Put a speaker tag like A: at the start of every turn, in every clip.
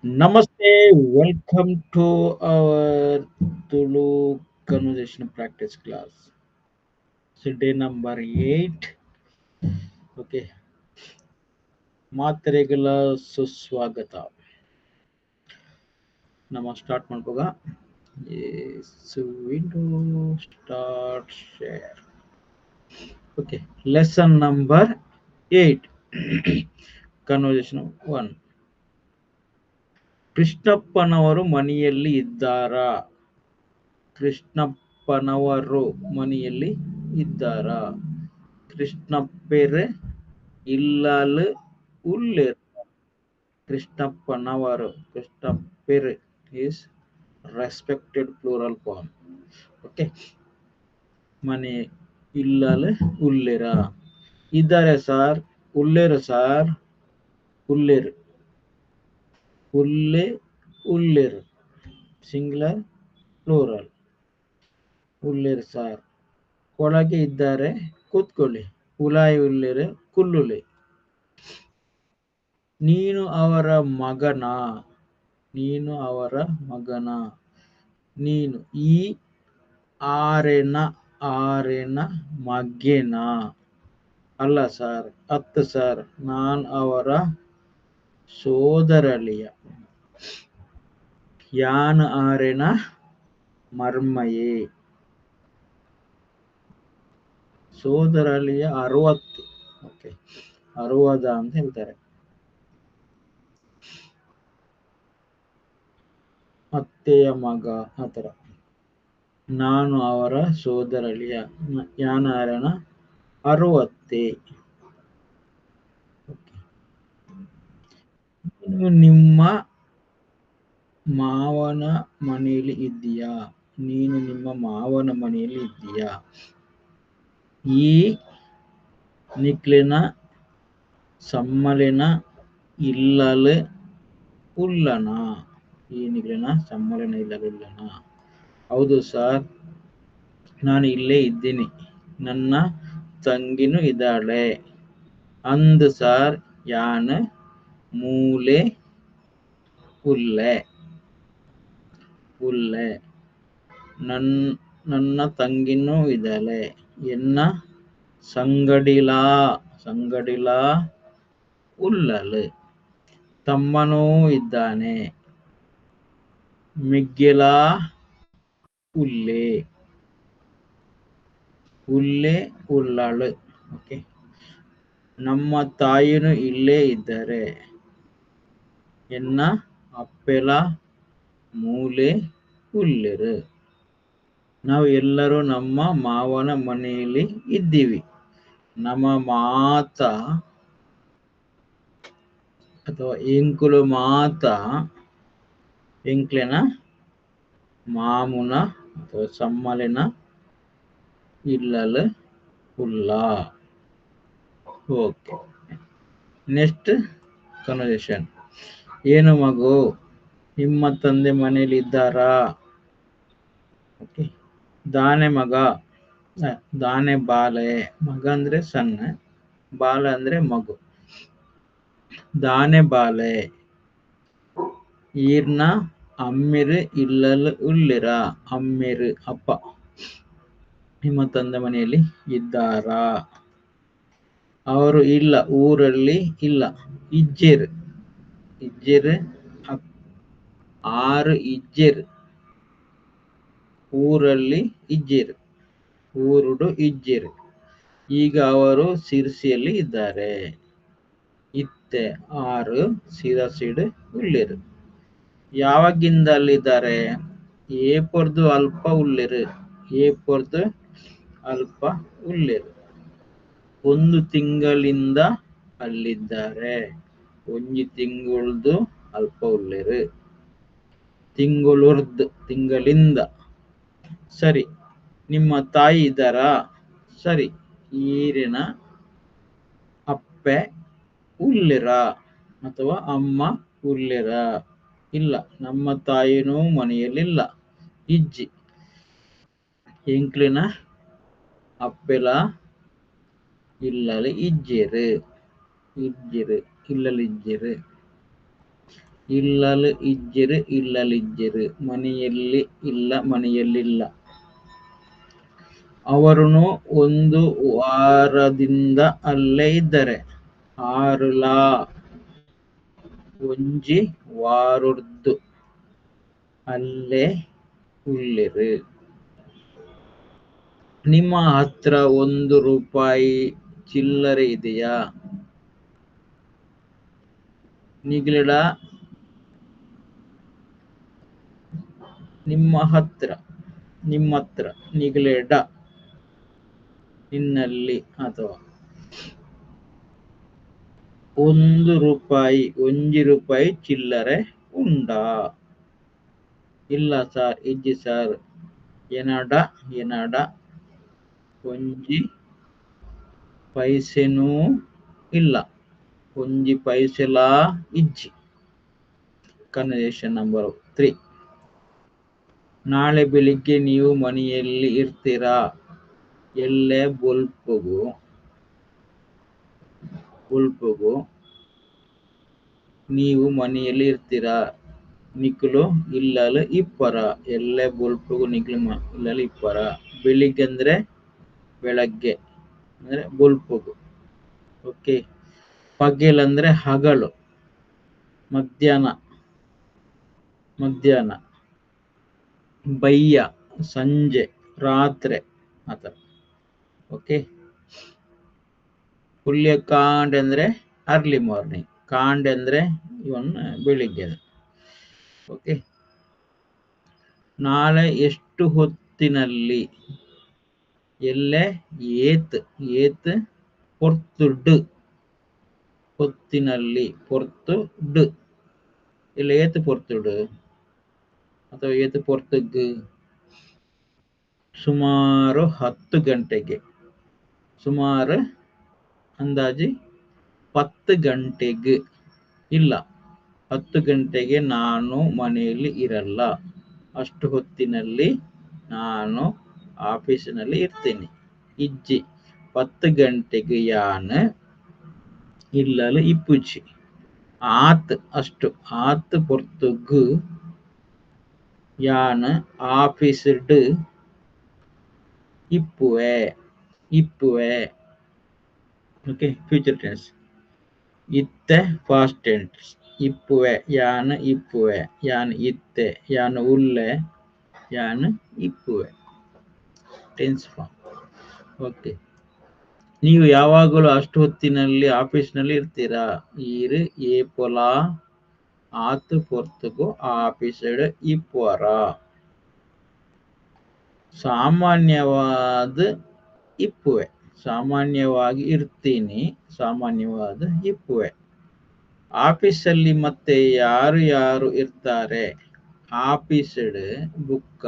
A: Namaste, welcome to our Tulu conversation practice class. So day number 8. Okay, ಮಾತ್ರೆಗಳ ಸುಸ್ವಾಗತ. ನಮ್ಮ start ಮಾಡ್ಬೋಗ. Yes, window start share. Okay, lesson number 8. Conversation 1. ಕೃಷ್ಣಪ್ಪನವರು ಮನೆಯಲ್ಲಿ ಇದ್ದಾರಾ? ಕೃಷ್ಣಪ್ಪನವರು ಮನೆಯಲ್ಲಿ ಇದ್ದಾರಾ? ಕೃಷ್ಣಪ್ಪೆರೆ ಇಲ್ಲಲು ಉಲ್ಲೆರು. ಕೃಷ್ಣಪ್ಪನವರು ಕೃಷ್ಣಪ್ಪೆರೆ is respected plural form. Okay. ಮನೆ ಇಲ್ಲಲು ಉಲ್ಲೆರ. ಇದ್ದಾರೆ ಸಾರ್, ಉಲ್ಲೆರು ಸಾರ್, ಉಲ್ಲೆರು. ಉಲ್ಲೆ ಉಲ್ಲೆರು ಸಿಂಗ್ಯುಲರ್ ಪ್ಲೂರಲ್. ಉಲ್ಲೆರು ಸಾರ್. ಒಳಗೆ ಇದ್ದಾರೆ, ಕೂತ್ಕೊಳ್ಳಿ. ಉಲಾಯಿ ಉಲ್ಲೆರು ಕುಲ್ಲುಲೆ. ನೀನು ಅವರ ಮಗನಾ? ನೀನು ಅವರ ಮಗನಾ? ನೀನು ಈ ಆರೆನ ಆರೆನ ಮಗೆನಾ? ಅಲ್ಲ ಸರ್, ಅತ್ತು ಸರ್, ನಾನು ಅವರ ಸೋದರಳಿಯ. ಯಾನು ಆರೆನ ಮರ್ಮಯೇ. ಸೋದರಳಿಯ 60. ಓಕೆ, 60 ಅಂತ ಹೇಳ್ತಾರೆ. ಅತ್ತೆಯ ಮಗ ಆ ಥರ. ನಾನು ಅವರ ಸೋದರಳಿಯ. ಯಾನ ಆರೆನ 60. ನೀನು ನಿಮ್ಮ ಮಾವನ ಮನೆಯಲ್ಲಿ ಇದ್ದೀಯಾ? ನೀನು ನಿಮ್ಮ ಮಾವನ ಮನೆಯಲ್ಲಿ ಇದ್ದೀಯಾ? ಈ ನಿಕ್ಲಿನ ಸಮ್ಮಲಿನ ಇಲ್ಲಲು ಉಲ್ಲನ. ಈ ನಿಕ್ಲಿನ ಸಮ್ಮಲಿನ ಇಲ್ಲಲು ಉಲ್ಲನ. ಹೌದು ಸರ್, ನಾನು ಇಲ್ಲೇ ಇದ್ದೀನಿ. ನನ್ನ ತಂಗಿನೂ ಇದ್ದಾಳೆ. ಅಂದು ಸರ್, ಯಾನು ಮೂಲೆ ಉಲ್ಲೆ. ಉಲ್ಲೆ. ನನ್ನ ತಂಗಿನೂ ಇದ್ದಾಳೆ. ಎನ್ನ ಸಂಗಡಿಲಾ ಸಂಗಡಿಲಾ ಉಲ್ಲಲು. ತಮ್ಮನೂ ಇದ್ದಾನೆ. ಮಿಗ್ಗೆಲಾ ಉಲ್ಲೆ. ಉಲ್ಲೆ ಉಲ್ಲಳು. ಓಕೆ. ನಮ್ಮ ತಾಯಿನೂ ಇಲ್ಲೇ ಇದ್ದಾರೆ. ಎನ್ನ ಅಪ್ಪೆಲ ಮೂಲೆ ಉಲ್ಲೆರು. ನಾವು ಎಲ್ಲರೂ ನಮ್ಮ ಮಾವನ ಮನೆಯಲ್ಲಿ ಇದ್ದೀವಿ. ನಮ್ಮ ಮಾತ ಅಥವಾ ಎಂಕುಲು ಮಾತ ಎಂಕ್ಲೆನ ಮಾಮುನ ಅಥವಾ ಸಮ್ಮಲಿನ ಇಲ್ಲಲು ಉಲ್ಲ. Okay, next conversation. ಏನು ಮಗು, ನಿಮ್ಮ ತಂದೆ ಮನೆಯಲ್ಲಿ ಇದ್ದಾರಾ? ಓಕೆ. ದಾನೆ ಮಗ, ದಾನೆ ಬಾಲೆ. ಮಗ ಅಂದ್ರೆ ಸಣ್ಣ, ಬಾಲ ಅಂದ್ರೆ ಮಗು. ದಾನೆ ಬಾಲೆ. ಈರ್ನ ಅಮ್ಮಿರು ಇಲ್ಲಲು ಉಲ್ಲಿರ. ಅಮ್ಮಿರು ಅಪ್ಪ ನಿಮ್ಮ ತಂದೆ ಮನೆಯಲ್ಲಿ ಇದ್ದಾರಾ? ಅವರು ಇಲ್ಲ, ಊರಲ್ಲಿ ಇಲ್ಲ. ಇಜ್ಜೆರು ಇಜ್ಜೆರು 6 ಇಜ್ಜೆರು. ಊರಲ್ಲಿ ಇಜ್ಜೆರು. ಊರುಡು ಇಜ್ಜೆರು. ಈಗ ಅವರು ಸಿರ್ಸಿಯಲ್ಲಿ ಇದ್ದಾರೆ. ಇತ್ತೆ 6 ಸಿರಸಿಡು ಉಳ್ಳೆರು. ಯಾವಾಗಿಂದ ಅಲ್ಲಿದ್ದಾರೆ? ಏಪರ್ದು ಅಲ್ಪ ಉಳ್ಳೆರು. ಏಪರ್ದು ಅಲ್ಪ ಉಳ್ಳೆರು. 1 ತಿಂಗಳಿಂದ ಅಲ್ಲಿದ್ದಾರೆ. 1 ತಿಂಗಳದು ಅಲ್ಪ ಉಳ್ಳೆರು. ತಿಂಗಳೂರ್ದು ತಿಂಗಳಿಂದ. ಸರಿ. ನಿಮ್ಮ ತಾಯಿ ಇದ್ದಾರಾ? ಸರಿ. ಈರಿನ ಅಪ್ಪೆ ಉಲ್ಲೆರ ಅಥವಾ ಅಮ್ಮ ಉಲ್ಲೆರ? ಇಲ್ಲ, ನಮ್ಮ ತಾಯಿನೂ ಮನೆಯಲ್ಲಿಲ್ಲ. ಇಜ್ಜಿ ಎಂಕ್ಲಿನ ಅಪ್ಪೆಲ ಇಲ್ಲಲು ಇಜ್ಜೆರು. ಇಜ್ಜೆರು ಇಲ್ಲಲು ಇಜ್ಜೆರು. ಇಲ್ಲಲು ಇಜ್ಜಿರು ಇಲ್ಲಲಿಜ್ಜಿರು ಮನೆಯಲ್ಲಿ ಇಲ್ಲ ಮನೆಯಲ್ಲಿಲ್ಲ. ಅವರುನು ಒಂದು ವಾರದಿಂದ ಅಲ್ಲೇ ಇದ್ದಾರೆ. ಆರುಲಾ ಒಂಜಿ ವಾರುರ್ದು ಅಲ್ಲೇ ಉಳ್ಳಿರು. ನಿಮ್ಮ ಹತ್ರ 1 ರೂಪಾಯಿ ಚಿಲ್ಲರೆ ಇದೆಯಾ? ನಿಗ್ಲಿಡ ನಿಮ್ಮತ್ರ ನಿಗ್ಲೆಡ ನಿನ್ನಲ್ಲಿ ಅಥವಾ 1 ರೂಪಾಯಿ ಚಿಲ್ಲರೆ ಉಂಡಾ? ಇಲ್ಲ ಸಾರ್ ಇಜ್ಜಿ ಸಾರ್ ಎನಡ ಒಂಜಿ ಪೈಸೆನೂ ಇಲ್ಲ. ಒಂಜಿ ಪೈಸೆಲಾ ಇಜ್ಜಿ. Conversation number 3. ನಾಳೆ ಬೆಳಿಗ್ಗೆ ನೀವು ಮನೆಯಲ್ಲಿ ಇರ್ತೀರಾ? ಎಲ್ಲೆ ಬೊಲ್ಪುಗು ನೀವು ಮನೆಯಲ್ಲಿ ಇರ್ತೀರಾ? ನಿಕ್ಲು ಇಲ್ಲಲು ಇಪ್ಪರ. ಎಲ್ಲೆ ಬೊಲ್ಪುಗು ನಿಕ್ಲು ಇಲ್ಲಲು ಇಪ್ಪರ. ಬೆಳಿಗ್ಗೆ ಅಂದ್ರೆ ಬೆಳಗ್ಗೆ ಅಂದ್ರೆ ಬೊಲ್ಪುಗು. ಓಕೆ. ಪಗೆಲ್ ಅಂದ್ರೆ ಹಗಲು, ಮಧ್ಯಾಹ್ನ. ಬಯ್ಯ ಸಂಜೆ, ರಾತ್ರಿ ಆತರ. ಓಕೆ. ಪುಲ್ಯ ಕಾಂಡ್ ಅಂದ್ರೆ ಅರ್ಲಿ ಮಾರ್ನಿಂಗ್, ಕಾಂಡ್ ಅಂದ್ರೆ ಇವನ್ ಬೆಳಿಗ್ಗೆ. ಓಕೆ. ನಾಳೆ ಎಷ್ಟು ಹೊತ್ತಿನಲ್ಲಿ? ಎಲ್ಲೆ ಏತ್ ಪೊರ್ತುಡು ಹೊತ್ತಿನಲ್ಲಿ ಪೊರ್ತುಡು. ಇಲ್ಲ ಏತ್ ಪೊರ್ತುಡು ಅಥವಾ ಏತ್ ಪೊರ್ತುಗ್. ಸುಮಾರು 10 ಗಂಟೆಗೆ. ಸುಮಾರು ಅಂದಾಜಿ 10 ಗಂಟೆಗೆ. ಇಲ್ಲ 10 ಗಂಟೆಗೆ ನಾನು ಮನೆಯಲ್ಲಿ ಇರಲ್ಲ. ಅಷ್ಟು ಹೊತ್ತಿನಲ್ಲಿ ನಾನು ಆಫೀಸಿನಲ್ಲಿ ಇರ್ತೇನೆ. ಇಜ್ಜಿ 10 ಗಂಟೆಗೆ ಯಾನ್ ಇಲ್ಲಲು ಇಪ್ಪುಜಿ. ಆತ್ ಅಷ್ಟು ಆತ್ ಪೊರ್ತುಗು ಯಾನ್ ಆಫೀಸ್ಡ್ ಇಪ್ಪುವೆ. ಓಕೆ. Future tense. ಇತ್ತೆ ಪಾಸ್ಟ್ ಟೆನ್ಸ್. ಇಪ್ಪುವೆ ಯಾನ್ ಇಪ್ಪುವೆ. ಯಾನ್ ಇತ್ತೆ ಯಾನ್ ಉಲ್ಲೆ ಯಾನ್ ಇಪ್ಪುವೆ. Tense form. ಓಕೆ. ನೀವು ಯಾವಾಗಲೂ ಅಷ್ಟು ಹೊತ್ತಿನಲ್ಲಿ ಆಫೀಸ್ನಲ್ಲಿ ಇರ್ತೀರಾ? ಈರು ಏಪೊಲ ಆತ್ ಪೊರ್ತುಗು ಆಫೀಸ್ಡ್ ಇಪ್ಪುವರ. ಸಾಮಾನ್ಯವಾದ ಇಪ್ಪುವೆ. ಸಾಮಾನ್ಯವಾಗಿ ಇರ್ತೀನಿ. ಸಾಮಾನ್ಯವಾದ ಇಪ್ಪುವೆ. ಆಫೀಸಲ್ಲಿ ಮತ್ತೆ ಯಾರು ಇರ್ತಾರೆ? ಆಫೀಸ್ಡ್ ಬುಕ್ಕ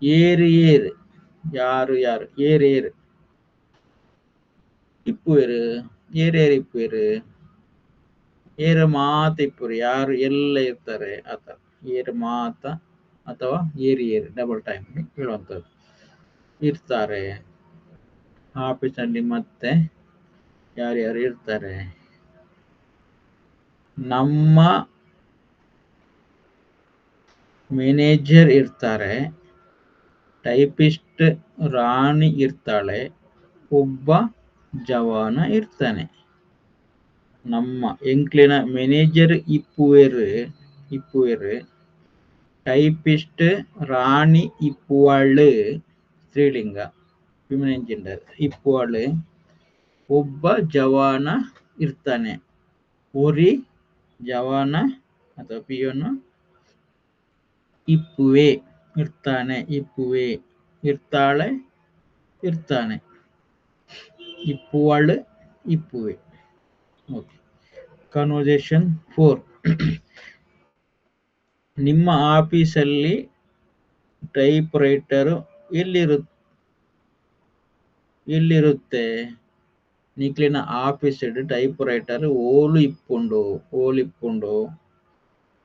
A: ಏರು ಯಾರು ಏರು ಇಪ್ಪುವೆರು. ಏರೇರು ಇಪ್ಪುವೆರು? ಏರು ಮಾತ ಇಪ್ಪುರು. ಯಾರು ಎಲ್ಲ ಇರ್ತಾರೆ ಆತರ. ಏರು ಮಾತ ಅಥವಾ ಏರು ಡಬಲ್ ಟೈಮ್ ಹೇಳುವಂಥದ್ದು. ಇರ್ತಾರೆ. ಆಫೀಸಲ್ಲಿ ಮತ್ತೆ ಯಾರ್ಯಾರು ಇರ್ತಾರೆ? ನಮ್ಮ ಮ್ಯಾನೇಜರ್ ಇರ್ತಾರೆ. ಟೈಪಿಸ್ಟ್ ರಾಣಿ ಇರ್ತಾಳೆ. ಒಬ್ಬ ಜವಾನ ಇರ್ತಾನೆ. ನಮ್ಮ ಎಂಕ್ಲಿನ ಮ್ಯಾನೇಜರ್ ಇಪ್ಪುವೆರು. ಟೈಪಿಸ್ಟ್ ರಾಣಿ ಇಪ್ಪುವಳು ಸ್ತ್ರೀಲಿಂಗ, ಫಿಮಿನೈನ್ ಜೆಂಡರ್. ಇಪ್ಪುವಳು. ಒಬ್ಬ ಜವಾನ ಇರ್ತಾನೆ. ಒರಿ ಜವಾನ ಅಥವಾ ಪಿಯೋನು ಇಪ್ಪುವೆ ಇರ್ತಾನೆ. ಇಪ್ಪುವೆ ಇರ್ತಾಳೆ ಇರ್ತಾನೆ. ಇಪ್ಪುವಳು ಇಪ್ಪುವೆ. ಓಕೆ. ಕನ್ವರ್ಸೇಷನ್ 4. ನಿಮ್ಮ ಆಫೀಸಲ್ಲಿ ಟೈಪ್ ರೈಟರ್ ಎಲ್ಲಿರುತ್ತೆ? ನಿಕ್ಲಿನ ಆಫೀಸ್ಡ್ ಟೈಪ್ ರೈಟರ್ ಓಲು ಇಪ್ಪುಂಡು.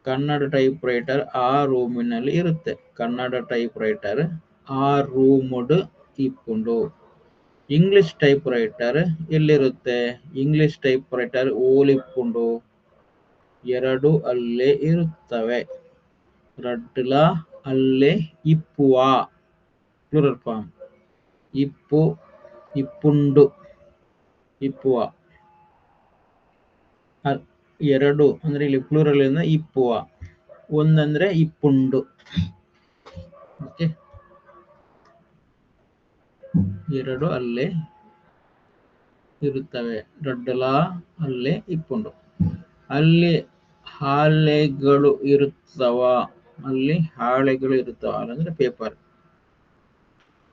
A: ಕನ್ನಡ ಟೈಪ್ ರೈಟರ್ ಆ ರೂಮಿನಲ್ಲಿ ಇರುತ್ತೆ. ಕನ್ನಡ ಟೈಪ್ ರೈಟರ್ ಆ ರೂಮುಡ್ ಇಪ್ಪುಂಡು. ಇಂಗ್ಲಿಷ್ ಟೈಪ್ ರೈಟರ್ ಎಲ್ಲಿರುತ್ತೆ? ಇಂಗ್ಲಿಷ್ ಟೈಪ್ ರೈಟರ್ ಓಲು ಇಪ್ಪುಂಡು. ಎರಡು ಅಲ್ಲೇ ಇರುತ್ತವೆ. ರಡ್ಲ ಅಲ್ಲೇ ಇಪ್ಪುವ ಪ್ಲೂರಲ್ ಫಾರ್ಮ್. ಇಪ್ಪು ಇಪ್ಪುಂಡು ಇಪ್ಪುವ. ಎರಡು ಅಂದ್ರೆ ಇಲ್ಲಿ ಪ್ಲೂರಲ್ ಇಂದ ಇಪ್ಪುವ. ಒಂದಂದ್ರೆ ಇಪ್ಪುಂಡು. ಓಕೆ, ಎರಡು ಅಲ್ಲೇ ಇರುತ್ತವೆ. ರಡ್ಡಲ ಅಲ್ಲೇ ಇಪ್ಪುಂಡು. ಅಲ್ಲಿ ಹಾಳೆಗಳು ಇರುತ್ತವ. ಅಲ್ಲಿ ಹಾಳೆಗಳು ಇರುತ್ತವ ಅಂದ್ರೆ ಪೇಪರ್.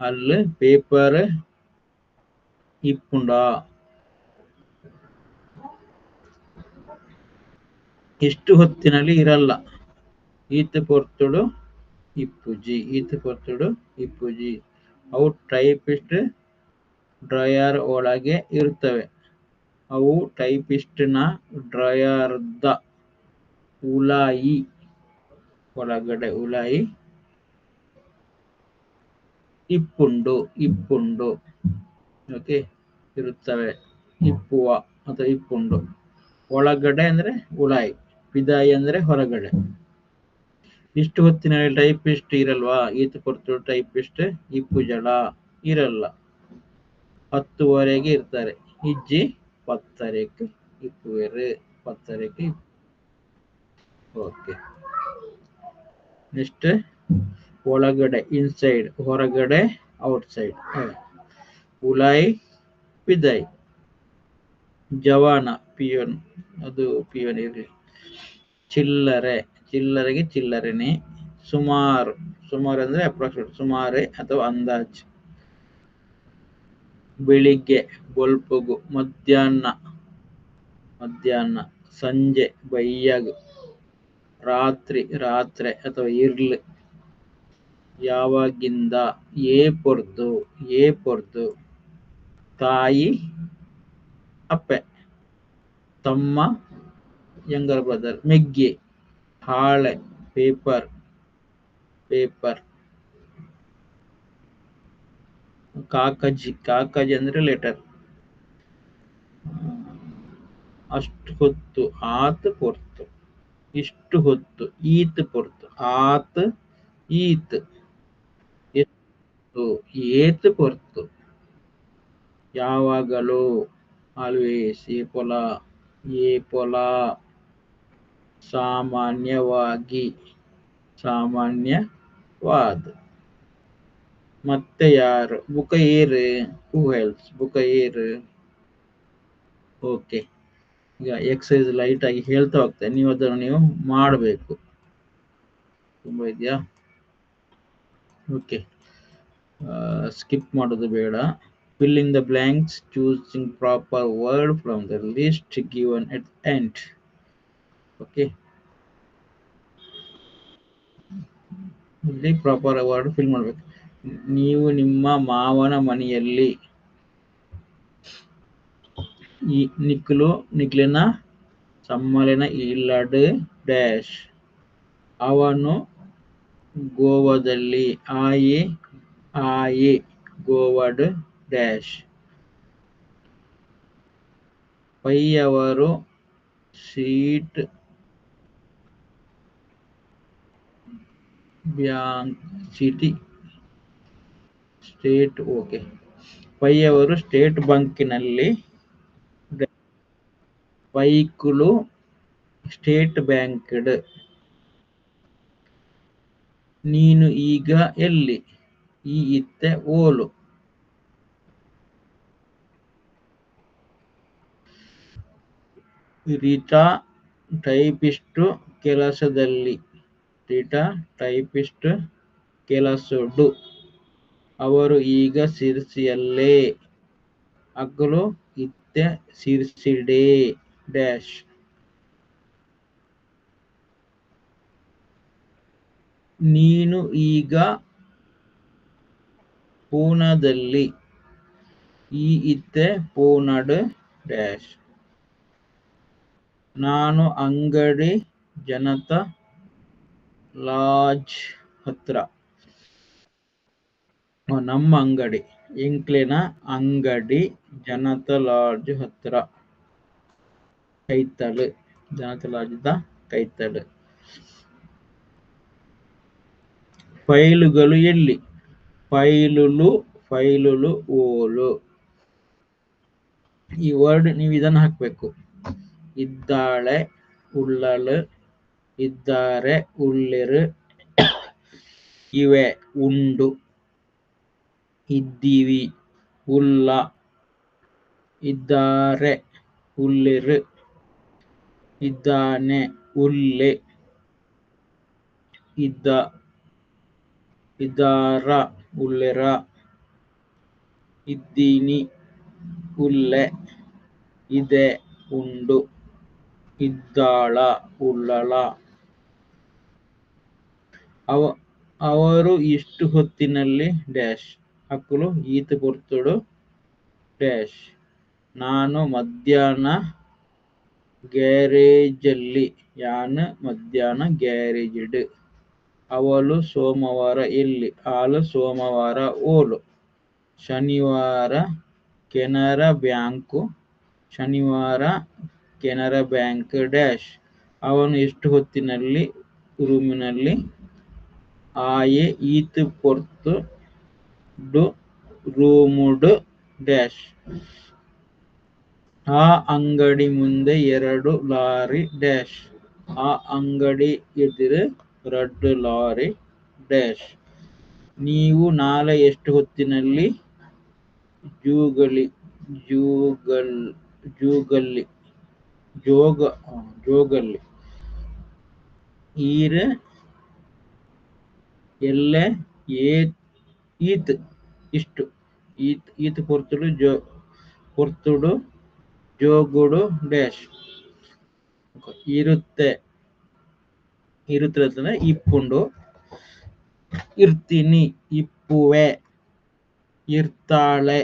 A: ಅಲ್ಲಿ ಪೇಪರ್ ಇಪ್ಪುಂಡ. ಇಷ್ಟು ಹೊತ್ತಿನಲ್ಲಿ ಇರಲ್ಲ. ಈತ ಪೊರ್ತುಡು ಇಪ್ಪುಜಿ. ಈತ ಪೊರ್ತುಡು ಇಪ್ಪುಜಿ. ಅವು ಟೈಪಿಸ್ಟ್ ಡ್ರಾಯರ್ ಒಳಗೆ ಇರುತ್ತವೆ. ಅವು ಟೈಪಿಸ್ಟ್ ನ ಡ್ರಾಯರ್ದ ಉಲಾಯಿ ಒಳಗಡೆ ಉಲಾಯಿ ಇಪ್ಪುಂಡು ಇಪ್ಪುಂಡು ಓಕೆ ಇರುತ್ತವೆ. ಇಪ್ಪುವ ಅಥವಾ ಇಪ್ಪುಂಡು. ಒಳಗಡೆ ಅಂದ್ರೆ ಉಲಾಯಿ. ಪಿದಾಯಿ ಅಂದ್ರೆ ಹೊರಗಡೆ. ಇಷ್ಟು ಹೊತ್ತಿನಲ್ಲಿ ಟೈಪಿಸ್ಟ್ ಇರಲ್ವಾ? ಈತ ಪೊರ್ತುಡು ಟೈಪಿಸ್ಟ್ ಇಪ್ಪುಜಡ ಇರಲ್ಲ. 10 ಇರ್ತಾರೆ. ಇಜ್ಜಿ 10 ಇಪ್ಪುವೆರು. 10 ಓಕೆ. ನೆಕ್ಸ್ಟ್ ಒಳಗಡೆ ಇನ್ಸೈಡ್, ಹೊರಗಡೆ ಔಟ್ಸೈಡ್. ಉಲಾಯ್ ಪಿದಾಯ್. ಜವಾನ ಪಿಯೋನ್, ಅದು ಪಿಯೋನ್ ಇರಲಿ. ಚಿಲ್ಲರೆ, ಚಿಲ್ಲರೆಗೆ ಚಿಲ್ಲರೆನೆ. ಸುಮಾರು, ಸುಮಾರು ಅಂದ್ರೆ ಅಪ್ರಾಕ್ಸಿಮೇಟ್, ಸುಮಾರೇ ಅಥವಾ ಅಂದಾಜ್. ಬೆಳಿಗ್ಗೆ ಬೊಲ್ಪುಗು, ಮಧ್ಯಾಹ್ನ ಮಧ್ಯಾಹ್ನ. ಸಂಜೆ ಬೈಯಗ್. ರಾತ್ರಿ ರಾತ್ರೆ ಅಥವಾ ಇರ್ಲ್. ಯಾವಾಗಿಂದ ಏ ಪೊರ್ದು. ತಾಯಿ ಅಪ್ಪೆ. ತಮ್ಮ ಯಂಗರ್ ಬ್ರದರ್ ಮೆಗ್ಗೆ. ಹಾಳೆ ಪೇಪರ್. ಕಾಕಜಿ, ಕಾಕಜಿ ಅಂದ್ರೆ ಲೆಟರ್. ಅಷ್ಟು ಹೊತ್ತು ಆತ್ ಪೊರ್ತು. ಇಷ್ಟು ಹೊತ್ತು ಈತ್ ಪೊರ್ತು. ಆತ್ ಈತ್. ಏತ್ ಪೊರ್ತು. ಯಾವಾಗಲೂ ಆಲ್ವೇಸ್. ಏ ಪೊಲ. ಸಾಮಾನ್ಯವಾಗಿ, ಸಾಮಾನ್ಯವಾದ. ಮತ್ತೆ ಯಾರು? ಬುಕ ಏರು. ಹೂ ಹೆಲ್ಪ್ಸ್? ಬುಕ ಏರು. ಓಕೆ, ಈಗ ಎಕ್ಸಸೈಸ್ ಲೈಟ್ ಆಗಿ ಹೇಳ್ತಾ ಹೋಗ್ತೇನೆ, ನೀವು ಅದನ್ನು ನೀವು ಮಾಡಬೇಕು. ತುಂಬ ಇದೆಯಾ? ಓಕೆ, ಸ್ಕಿಪ್ ಮಾಡೋದು ಬೇಡ. Filling the blanks, choosing proper word from the list given at end. Okay, ಇಲ್ಲಿ ಪ್ರಾಪರ್ ವರ್ಡ್ ಫಿಲ್ ಮಾಡಬೇಕು. ನೀವು ನಿಮ್ಮ ಮಾವನ ಮನೆಯಲ್ಲಿ. ಈ ನಿಕ್ಲು ನಿಕ್ಲಿನ ಸಮ್ಮಲಿನ ಇಲ್ಲಡ್ ಡ್ಯಾಶ್. ಅವನು ಗೋವಾದಲ್ಲಿ. ಆಯೆ ಗೋವಾಡ್ ಡ್ಯಾಶ್. ಪೈಯವರು seat bank city state. Okay, ಪೈಯವರು ಸ್ಟೇಟ್ ಬ್ಯಾಂಕಿನಲ್ಲಿ. ಪೈಕುಲು ಸ್ಟೇಟ್ ಬ್ಯಾಂಕ್ಡ್. ನೀನು ಈಗ ಎಲ್ಲಿ? ಈ ಇತ್ತೆ ಓಲು. ರೀಟಾ ಟೈಪಿಸ್ಟು ಕೆಲಸದಲ್ಲಿ. ರೀಟಾ ಟೈಪಿಸ್ಟ್ ಕೆಲಸಡು. ಅವರು ಈಗ ಸಿರ್ಸಿಯಲ್ಲೇ. ಅಗ್ಲು ಇತ್ತೆ ಸಿರ್ಸಿಡೆ ಡ್ಯಾಶ್. ನೀನು ಈಗ ಪೂನಾದಲ್ಲಿ. ಈ ಇತ್ತೆ ಪೂನಾಡ್ ಡ್ಯಾಶ್. ನಾನು ಅಂಗಡಿ ಜನತಾ ಲಾಡ್ಜ್ ಹತ್ರ. ನಮ್ಮ ಅಂಗಡಿ ಎಂಕ್ಲೆನ ಅಂಗಡಿ ಜನತಾ ಲಾಡ್ಜ್ ಹತ್ರ ಐತಲ್. ಜನತಲಾಜಿದ ಕೈತಡ್. ಫೈಲುಗಳು ಎಲ್ಲಿ? ಫೈಲುಲು, ಫೈಲುಲು, ಓಲು. ಈ ವರ್ಡ್ ನೀವು ಇದನ್ನು ಹಾಕಬೇಕು. ಇದ್ದಾಳೆ, ಉಳ್ಳಳು, ಇದ್ದಾರೆ, ಉಳ್ಳಿರು, ಇವೆ, ಉಂಡು, ಇದ್ದೀವಿ, ಉಲ್ಲ, ಇದ್ದಾರೆ, ಉಳ್ಳಿರು, ಇದ್ದಾನೆ, ಉಲ್ಲೆ, ಇದ್ದಾರ, ಉಳ್ಳೆರ, ಇದ್ದೀನಿ, ಉಲ್ಲೆ, ಇದೆ, ಉಂಡು, ಇದ್ದಾಳ, ಉಳ್ಳಳ. ಅವರು ಇಷ್ಟು ಹೊತ್ತಿನಲ್ಲಿ ಡ್ಯಾಶ್ ಹಾಕಲು ಈತ ಬರ್ತಡು ಡ್ಯಾಶ್. ನಾನು ಮಧ್ಯಾಹ್ನ ಗ್ಯಾರೇಜಲ್ಲಿ, ಯಾನ್ ಮಧ್ಯಾಹ್ನ ಗ್ಯಾರೇಜ್ಡ್. ಅವಳು ಸೋಮವಾರ ಎಲ್ಲಿ? ಆಳು ಸೋಮವಾರ ಓಲು. ಶನಿವಾರ ಕೆನರಾ ಬ್ಯಾಂಕು, ಶನಿವಾರ ಕೆನರಾ ಬ್ಯಾಂಕ್ ಡ್ಯಾಶ್. ಅವನು ಎಷ್ಟು ಹೊತ್ತಿನಲ್ಲಿ ರೂಮಿನಲ್ಲಿ? ಆಯೆ ಈತ ಪೊರ್ತು ಡು ರೂಮುಡ್ ಡ್ಯಾಶ್. ಆ ಅಂಗಡಿ ಮುಂದೆ 2 ಲಾರಿ ಡ್ಯಾಶ್. ಆ ಅಂಗಡಿ ಎದುರು 2 ಲಾರಿ ಡ್ಯಾಶ್. ನೀವು ನಾಳೆ ಎಷ್ಟು ಹೊತ್ತಿನಲ್ಲಿ ಜೋಗಲ್ಲಿ ಈರ್ ಎಲ್ಲೆ ಈತ್ ಇಷ್ಟು ಈತ್ ಪೊರ್ತುಡು ಜೋಗುಡು ಡ್ಯಾಶ್. ಇರುತ್ತೆ ಇಪ್ಪುಂಡು. ಇರ್ತೀನಿ, ಇಪ್ಪುವೆ, ಇರ್ತಾಳೆ,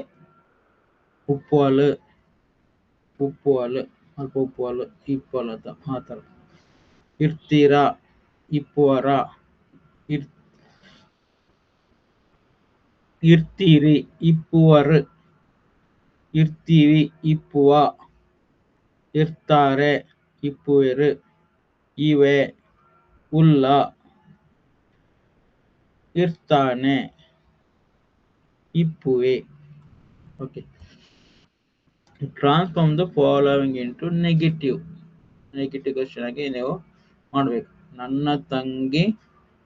A: ಉಪ್ಪುವಲು, ಅಲ್ಪ ಉಪ್ಪುವಲು, ಇಪ್ಪಲತ ಆ ಥರ. ಇರ್ತೀರ, ಇಪ್ಪುವರ, ಇರ್ತೀರಿ, ಇಪ್ಪುವರು, ಇರ್ತೀವಿ, ಇಪ್ಪುವ, ಇರ್ತಾರೆ, ಇಪ್ಪುವೆರು, ಇವೆ, ಉಲ್ಲ, ಇರ್ತಾನೆ, ಇಪ್ಪುವೆ. Okay. Transform the following into negative question ಆಗಿ ನೀವು ಮಾಡಬೇಕು. ನನ್ನ ತಂಗಿ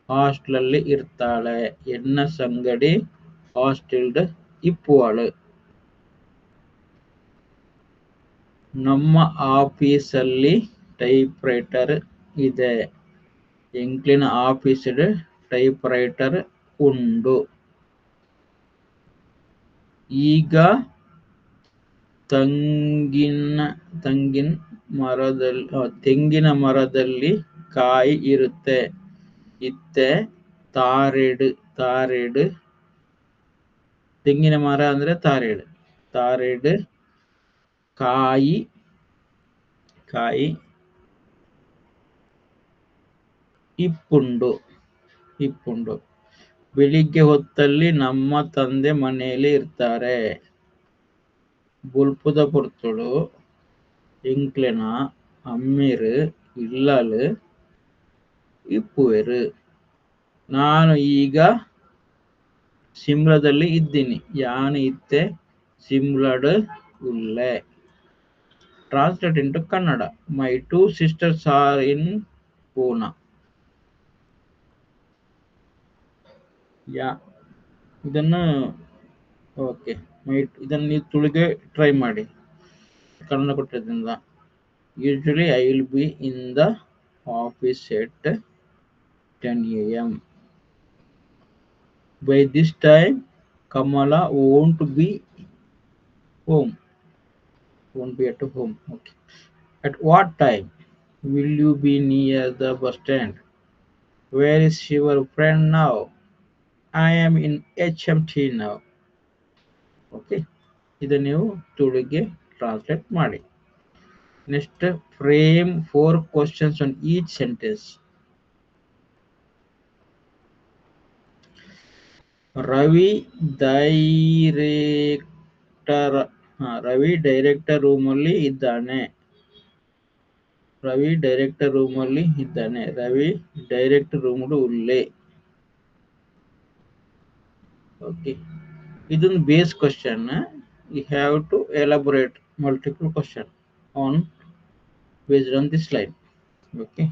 A: ಹಾಸ್ಟೆಲಲ್ಲಿ ಇರ್ತಾಳೆ. ಎನ್ನ ಸಂಗಡಿ ಹಾಸ್ಟೆಲ್ಡ್ ಇಪ್ಪುವಳು. ನಮ್ಮ ಆಫೀಸಲ್ಲಿ ಟೈಪ್ರೈಟರ್ ಇದೆ. ಎಂಕ್ಲಿನ ಆಫೀಸ್ಡ್ ಟೈಪ್ರೈಟರ್ ಉಂಡು. ಈಗ ತೆಂಗಿನ ಮರದಲ್ಲಿ ಕಾಯಿ ಇರುತ್ತೆ. ಇತ್ತೆ ತಾರೆಡ್. ತೆಂಗಿನ ಮರ ಅಂದ್ರೆ ತಾರೆಡ್. ಕಾಯಿ ಇಪ್ಪುಂಡು. ಬೆಳಿಗ್ಗೆ ಹೊತ್ತಲ್ಲಿ ನಮ್ಮ ತಂದೆ ಮನೆಯಲ್ಲಿ ಇರ್ತಾರೆ. ಬುಲ್ಪುದ ಪೊರ್ತುಡು ಎಂಕ್ಲೆನ ಅಮ್ಮಿರು ಇಲ್ಲಲು ಇಪ್ಪುವೆರು. ನಾನು ಈಗ ಸಿಮ್ಲಾದಲ್ಲಿ ಇದ್ದೀನಿ. ಯಾನ್ ಇತ್ತೆ ಸಿಮ್ಲಾಡ್ ಉಲ್ಲೆ. Translate into Kannada. My 2 sisters are in Poona. ಇದನ್ನು ಓಕೆ. ಇದನ್ನು ನೀವು ತುಳುಗೆ ಟ್ರೈ ಮಾಡಿ ಕನ್ನಡ ಕೊಟ್ಟಿದ್ದರಿಂದ. Usually I will be in the office at 10 AM. By this time, Kamala won't be at home. Okay. At what time will you be near the bus stand? Where is your friend now? I am in HMT now. Okay. ಇದನ್ನು ನೀವು ತುಳುಗೆ translate ಮಾಡಿ. Next, frame 4 questions on each sentence. Ravi director ರೂಮಲ್ಲಿ ಇದ್ದಾನೆ. Ravi director ರೂಮಲ್ಲಿ ಇದ್ದಾನೆ. Ravi direct ರೂಮಲ್ಲಿ ಉಲ್ಲೇ. ಓಕೆ, ಇದೊಂದು base question. You have to elaborate multiple question on based on this slide. ಓಕೆ,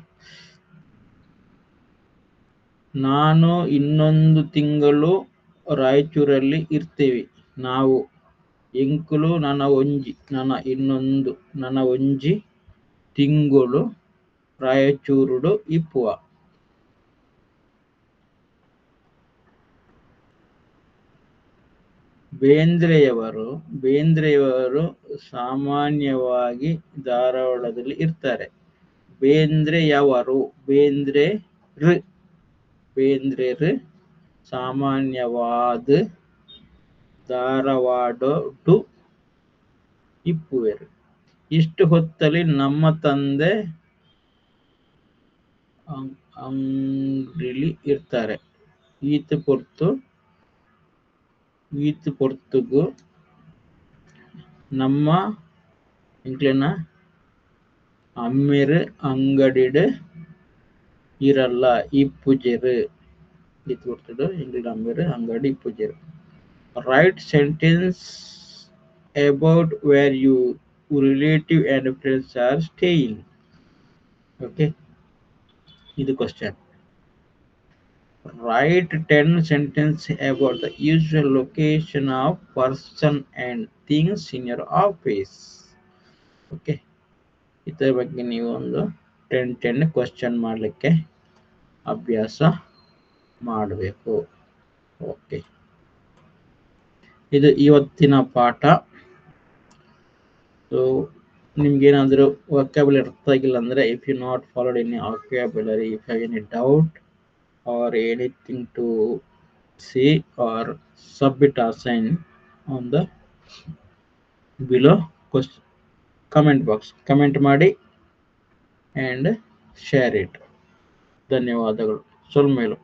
A: ನಾನು ಇನ್ನೊಂದು ತಿಂಗಳು ರಾಯಚೂರಲ್ಲಿ ಇರ್ತೀವಿ. ನಾವು ಎಂಕುಲು ನನ್ನ ಒಂಜಿ ತಿಂಗುಳು ರಾಯಚೂರುಡು ಇಪ್ಪುವ. ಬೇಂದ್ರೆಯವರು ಸಾಮಾನ್ಯವಾಗಿ ಧಾರವಾಡದಲ್ಲಿ ಇರ್ತಾರೆ. ಬೇಂದ್ರೆರು ಸಾಮಾನ್ಯವಾದ ಧಾರವಾಡಡು ಇಪ್ಪುವೆರು. ಇಷ್ಟು ಹೊತ್ತಲ್ಲಿ ನಮ್ಮ ತಂದೆ ಅಂಗಡಿಲಿ ಇರ್ತಾರೆ. ಈತ ಪೊರ್ತುಗು ನಮ್ಮ ಎಂಕ್ಲೆನ ಅಮ್ಮೆರು ಅಂಗಡಿಡ್ ಇರಲ್ಲ ಇಪ್ಪುಜೆರು. ಈತ ಪೊರ್ತುಡು ಎಂಕ್ಲೆನ ಅಮ್ಮೆರು ಅಂಗಡಿ ಇಪ್ಪುಜೆರು. Write sentence about where your relative and friends are staying. Okay, this is question. Write 10 sentences about the usual location of person and things in your office. Okay, ಇದರ ಬಗ್ಗೆ ನೀವು ಒಂದು 10 ಕ್ವಶನ್ ಮಾಡಲಿಕ್ಕೆ ಅಭ್ಯಾಸ ಮಾಡಬೇಕು. ಓಕೆ, ಇದು ಇವತ್ತಿನ ಪಾಠ. ಸೊ ನಿಮ್ಗೇನಾದರೂ ವೊಕ್ಯಾಬುಲರಿ ಅರ್ಥ ಆಗಿಲ್ಲ ಅಂದರೆ, if you not followed any vocabulary, if have any doubt or anything to say or submit or sign on the below comment box, comment ಮಾಡಿ and share it. ಧನ್ಯವಾದಗಳು. ಸೊಲ್ಮೇಲು.